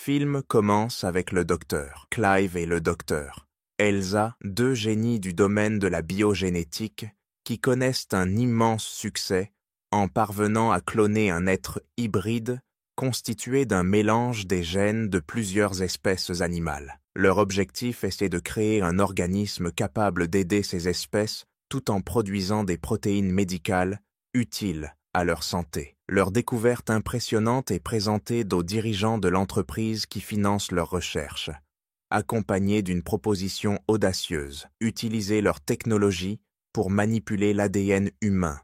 Film commence avec le docteur Clive et le docteur Elsa, deux génies du domaine de la biogénétique, qui connaissent un immense succès en parvenant à cloner un être hybride constitué d'un mélange des gènes de plusieurs espèces animales. Leur objectif est de créer un organisme capable d'aider ces espèces tout en produisant des protéines médicales utiles à leur santé. Leur découverte impressionnante est présentée aux dirigeants de l'entreprise qui finance leurs recherches, accompagnée d'une proposition audacieuse: utiliser leur technologie pour manipuler l'ADN humain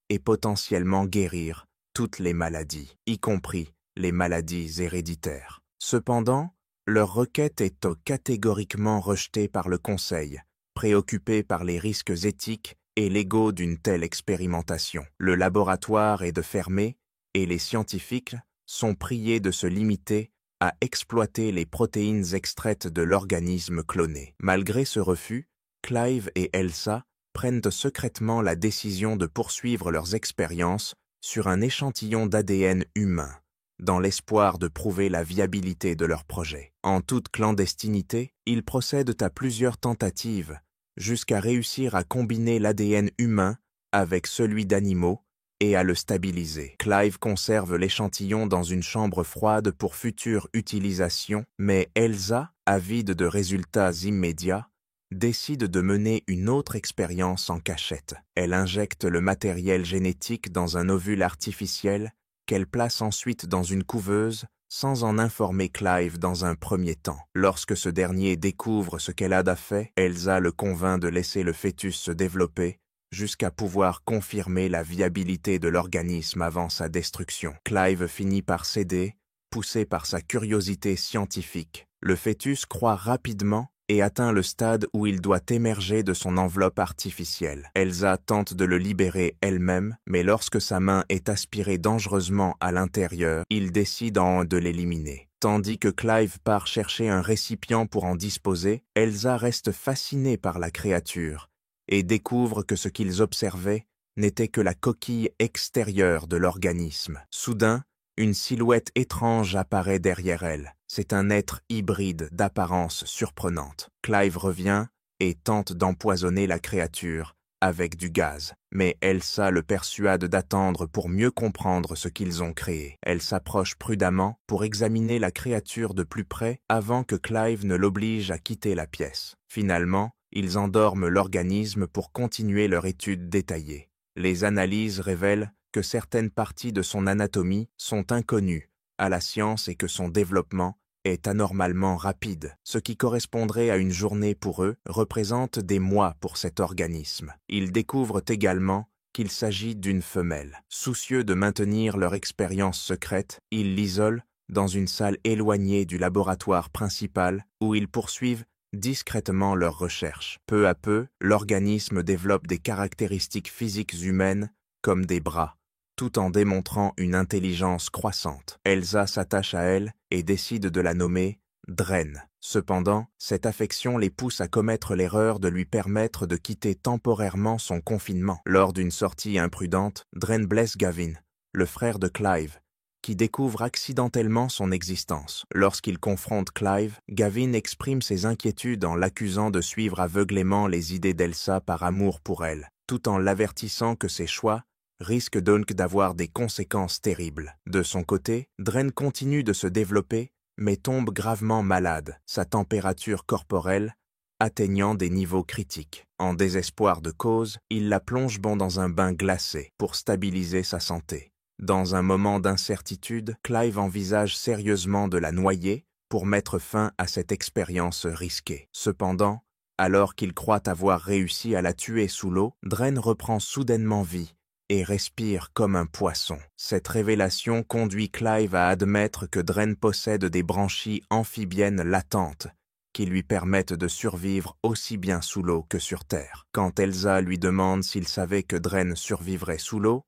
et potentiellement guérir toutes les maladies, y compris les maladies héréditaires. Cependant, leur requête est catégoriquement rejetée par le Conseil, préoccupé par les risques éthiques et légaux d'une telle expérimentation. Le laboratoire est fermer et les scientifiques sont priés de se limiter à exploiter les protéines extraites de l'organisme cloné. Malgré ce refus, Clive et Elsa prennent secrètement la décision de poursuivre leurs expériences sur un échantillon d'ADN humain, dans l'espoir de prouver la viabilité de leur projet. En toute clandestinité, ils procèdent à plusieurs tentatives, jusqu'à réussir à combiner l'ADN humain avec celui d'animaux et à le stabiliser. Clive conserve l'échantillon dans une chambre froide pour future utilisation, mais Elsa, avide de résultats immédiats, décide de mener une autre expérience en cachette. Elle injecte le matériel génétique dans un ovule artificiel qu'elle place ensuite dans une couveuse sans en informer Clive dans un premier temps. Lorsque ce dernier découvre ce qu'elle a fait, Elsa le convainc de laisser le fœtus se développer jusqu'à pouvoir confirmer la viabilité de l'organisme avant sa destruction. Clive finit par céder, poussé par sa curiosité scientifique. Le fœtus croît rapidement et atteint le stade où il doit émerger de son enveloppe artificielle. Elsa tente de le libérer elle-même, mais lorsque sa main est aspirée dangereusement à l'intérieur, il décide de l'éliminer. Tandis que Clive part chercher un récipient pour en disposer, Elsa reste fascinée par la créature et découvre que ce qu'ils observaient n'était que la coquille extérieure de l'organisme. Soudain, une silhouette étrange apparaît derrière elle. C'est un être hybride d'apparence surprenante. Clive revient et tente d'empoisonner la créature avec du gaz, mais Elsa le persuade d'attendre pour mieux comprendre ce qu'ils ont créé. Elle s'approche prudemment pour examiner la créature de plus près avant que Clive ne l'oblige à quitter la pièce. Finalement, ils endorment l'organisme pour continuer leur étude détaillée. Les analyses révèlent que certaines parties de son anatomie sont inconnues à la science et que son développement est anormalement rapide. Ce qui correspondrait à une journée pour eux représente des mois pour cet organisme. Ils découvrent également qu'il s'agit d'une femelle. Soucieux de maintenir leur expérience secrète, ils l'isolent dans une salle éloignée du laboratoire principal où ils poursuivent discrètement leurs recherches. Peu à peu, l'organisme développe des caractéristiques physiques humaines comme des bras, tout en démontrant une intelligence croissante. Elsa s'attache à elle et décide de la nommer Dren. Cependant, cette affection les pousse à commettre l'erreur de lui permettre de quitter temporairement son confinement. Lors d'une sortie imprudente, Dren blesse Gavin, le frère de Clive, qui découvre accidentellement son existence. Lorsqu'il confronte Clive, Gavin exprime ses inquiétudes en l'accusant de suivre aveuglément les idées d'Elsa par amour pour elle, tout en l'avertissant que ses choix risque donc d'avoir des conséquences terribles. De son côté, Dren continue de se développer, mais tombe gravement malade, sa température corporelle atteignant des niveaux critiques. En désespoir de cause, il la plonge dans un bain glacé pour stabiliser sa santé. Dans un moment d'incertitude, Clive envisage sérieusement de la noyer pour mettre fin à cette expérience risquée. Cependant, alors qu'il croit avoir réussi à la tuer sous l'eau, Dren reprend soudainement vie et respire comme un poisson. Cette révélation conduit Clive à admettre que Dren possède des branchies amphibiennes latentes qui lui permettent de survivre aussi bien sous l'eau que sur terre. Quand Elsa lui demande s'il savait que Dren survivrait sous l'eau,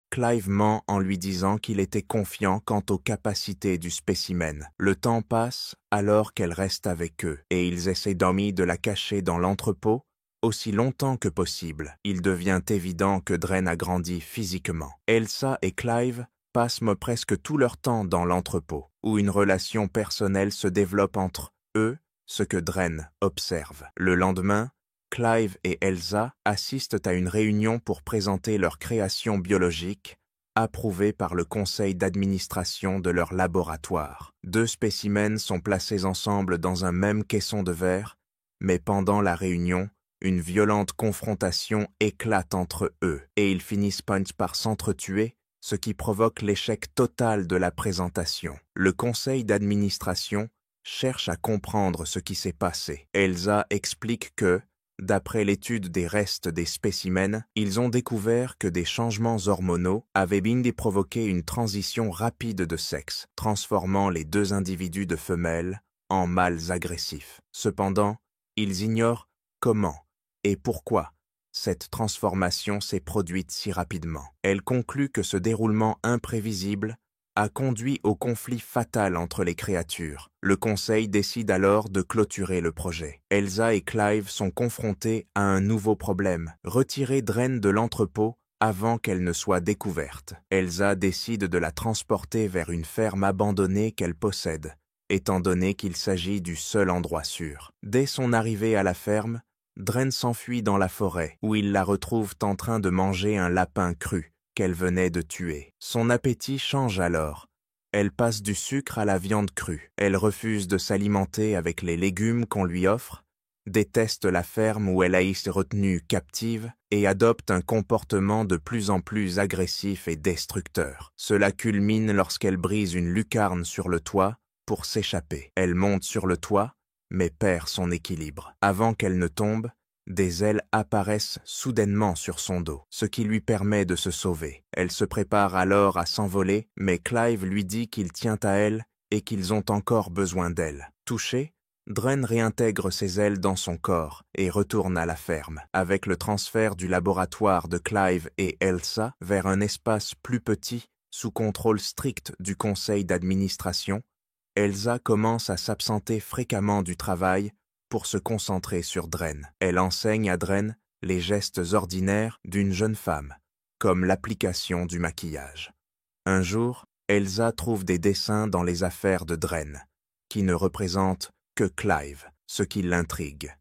Clive ment en lui disant qu'il était confiant quant aux capacités du spécimen. Le temps passe alors qu'elle reste avec eux et ils essaient de la cacher dans l'entrepôt aussi longtemps que possible. Il devient évident que Dren a grandi physiquement. Elsa et Clive passent presque tout leur temps dans l'entrepôt, où une relation personnelle se développe entre eux, ce que Dren observe. Le lendemain, Clive et Elsa assistent à une réunion pour présenter leur création biologique, approuvée par le conseil d'administration de leur laboratoire. 2 spécimens sont placés ensemble dans un même caisson de verre, mais pendant la réunion, une violente confrontation éclate entre eux et ils finissent par s'entretuer, ce qui provoque l'échec total de la présentation. Le conseil d'administration cherche à comprendre ce qui s'est passé. Elsa explique que, d'après l'étude des restes des spécimens, ils ont découvert que des changements hormonaux avaient bien provoqué une transition rapide de sexe, transformant les 2 individus de femelles en mâles agressifs. Cependant, ils ignorent comment et pourquoi cette transformation s'est produite si rapidement. Elle conclut que ce déroulement imprévisible a conduit au conflit fatal entre les créatures. Le conseil décide alors de clôturer le projet. Elsa et Clive sont confrontés à un nouveau problème, retirer Dren de l'entrepôt avant qu'elle ne soit découverte. Elsa décide de la transporter vers une ferme abandonnée qu'elle possède, étant donné qu'il s'agit du seul endroit sûr. Dès son arrivée à la ferme, Dren s'enfuit dans la forêt, où il la retrouve en train de manger un lapin cru qu'elle venait de tuer. Son appétit change alors. Elle passe du sucre à la viande crue. Elle refuse de s'alimenter avec les légumes qu'on lui offre, déteste la ferme où elle a été retenue captive et adopte un comportement de plus en plus agressif et destructeur. Cela culmine lorsqu'elle brise une lucarne sur le toit pour s'échapper. Elle monte sur le toit, mais perd son équilibre. Avant qu'elle ne tombe, des ailes apparaissent soudainement sur son dos, ce qui lui permet de se sauver. Elle se prépare alors à s'envoler, mais Clive lui dit qu'il tient à elle et qu'ils ont encore besoin d'elle. Touché, Dren réintègre ses ailes dans son corps et retourne à la ferme. Avec le transfert du laboratoire de Clive et Elsa vers un espace plus petit, sous contrôle strict du conseil d'administration, Elsa commence à s'absenter fréquemment du travail pour se concentrer sur Dren. Elle enseigne à Dren les gestes ordinaires d'une jeune femme, comme l'application du maquillage. Un jour, Elsa trouve des dessins dans les affaires de Dren, qui ne représentent que Clive, ce qui l'intrigue.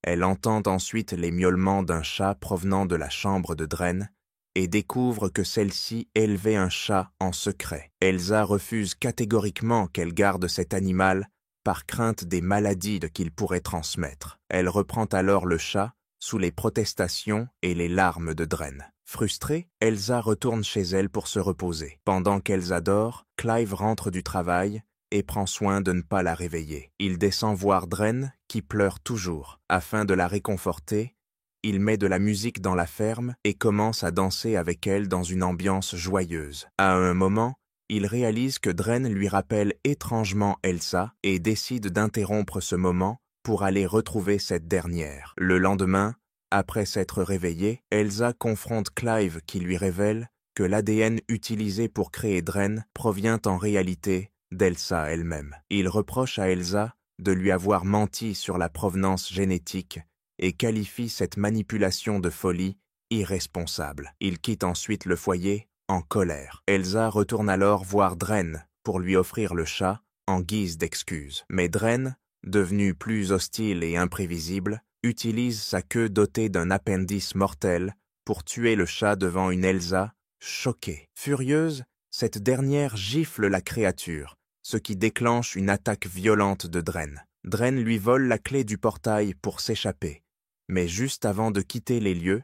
Elle entend ensuite les miaulements d'un chat provenant de la chambre de Dren et découvre que celle-ci élevait un chat en secret. Elsa refuse catégoriquement qu'elle garde cet animal par crainte des maladies qu'il pourrait transmettre. Elle reprend alors le chat sous les protestations et les larmes de Dren. Frustrée, Elsa retourne chez elle pour se reposer. Pendant qu'Elsa dort, Clive rentre du travail et prend soin de ne pas la réveiller. Il descend voir Dren, qui pleure toujours. Afin de la réconforter, il met de la musique dans la ferme et commence à danser avec elle dans une ambiance joyeuse. À un moment, il réalise que Dren lui rappelle étrangement Elsa et décide d'interrompre ce moment pour aller retrouver cette dernière. Le lendemain, après s'être réveillée, Elsa confronte Clive qui lui révèle que l'ADN utilisé pour créer Dren provient en réalité d'Elsa elle-même. Il reproche à Elsa de lui avoir menti sur la provenance génétique et qualifie cette manipulation de folie irresponsable. Il quitte ensuite le foyer en colère. Elsa retourne alors voir Dren pour lui offrir le chat en guise d'excuse. Mais Dren, devenu plus hostile et imprévisible, utilise sa queue dotée d'un appendice mortel pour tuer le chat devant une Elsa choquée. Furieuse, cette dernière gifle la créature, ce qui déclenche une attaque violente de Dren. Dren lui vole la clé du portail pour s'échapper, mais juste avant de quitter les lieux,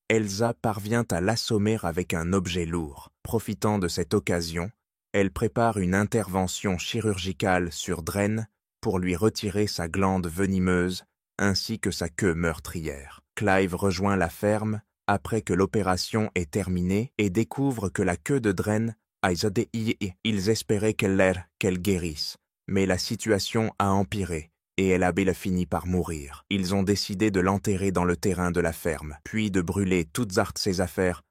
Elsa parvient à l'assommer avec un objet lourd. Profitant de cette occasion, elle prépare une intervention chirurgicale sur Dren pour lui retirer sa glande venimeuse ainsi que sa queue meurtrière. Clive rejoint la ferme après que l'opération est terminée et découvre que la queue de Dren a été. Ils espéraient qu'elle guérisse, mais la situation a empiré et elle a fini par mourir. Ils ont décidé de l'enterrer dans le terrain de la ferme, puis de brûler toutes ses affaires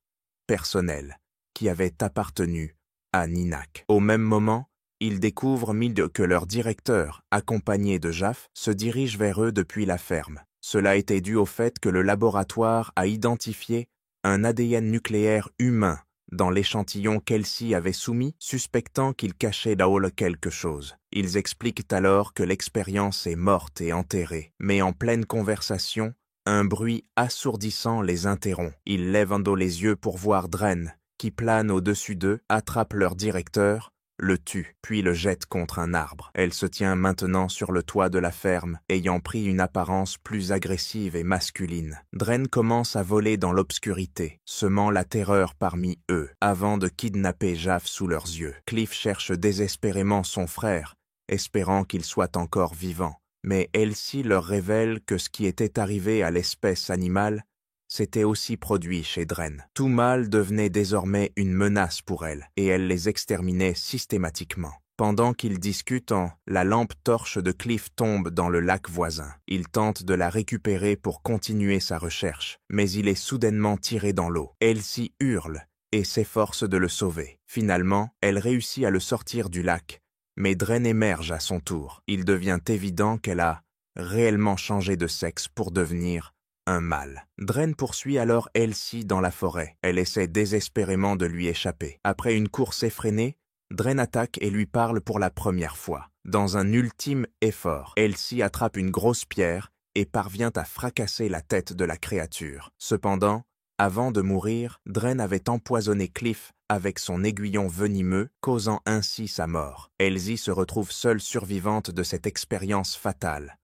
personnelles qui avaient appartenu à Ninak. Au même moment, ils découvrent que leur directeur, accompagné de Jaff, se dirige vers eux depuis la ferme. Cela était dû au fait que le laboratoire a identifié un ADN nucléaire humain dans l'échantillon qu'Elsie avait soumis, suspectant qu'il cachait là-haut quelque chose. Ils expliquent alors que l'expérience est morte et enterrée, mais en pleine conversation, un bruit assourdissant les interrompt. Ils lèvent un dos les yeux pour voir Dren, qui plane au-dessus d'eux, attrape leur directeur, le tue, puis le jette contre un arbre. Elle se tient maintenant sur le toit de la ferme, ayant pris une apparence plus agressive et masculine. Dren commence à voler dans l'obscurité, semant la terreur parmi eux, avant de kidnapper Jaff sous leurs yeux. Cliff cherche désespérément son frère, espérant qu'il soit encore vivant. Mais Elsie leur révèle que ce qui était arrivé à l'espèce animale s'était aussi produit chez Dren. Tout mâle devenait désormais une menace pour elle, et elle les exterminait systématiquement. Pendant qu'ils discutent, la lampe torche de Cliff tombe dans le lac voisin. Il tente de la récupérer pour continuer sa recherche, mais il est soudainement tiré dans l'eau. Elsie hurle et s'efforce de le sauver. Finalement, elle réussit à le sortir du lac, mais Dren émerge à son tour. Il devient évident qu'elle a réellement changé de sexe pour devenir un mâle. Dren poursuit alors Elsie dans la forêt. Elle essaie désespérément de lui échapper. Après une course effrénée, Dren attaque et lui parle pour la première fois. Dans un ultime effort, Elsie attrape une grosse pierre et parvient à fracasser la tête de la créature. Cependant, avant de mourir, Dren avait empoisonné Cliff avec son aiguillon venimeux, causant ainsi sa mort. Elsie se retrouve seule survivante de cette expérience fatale.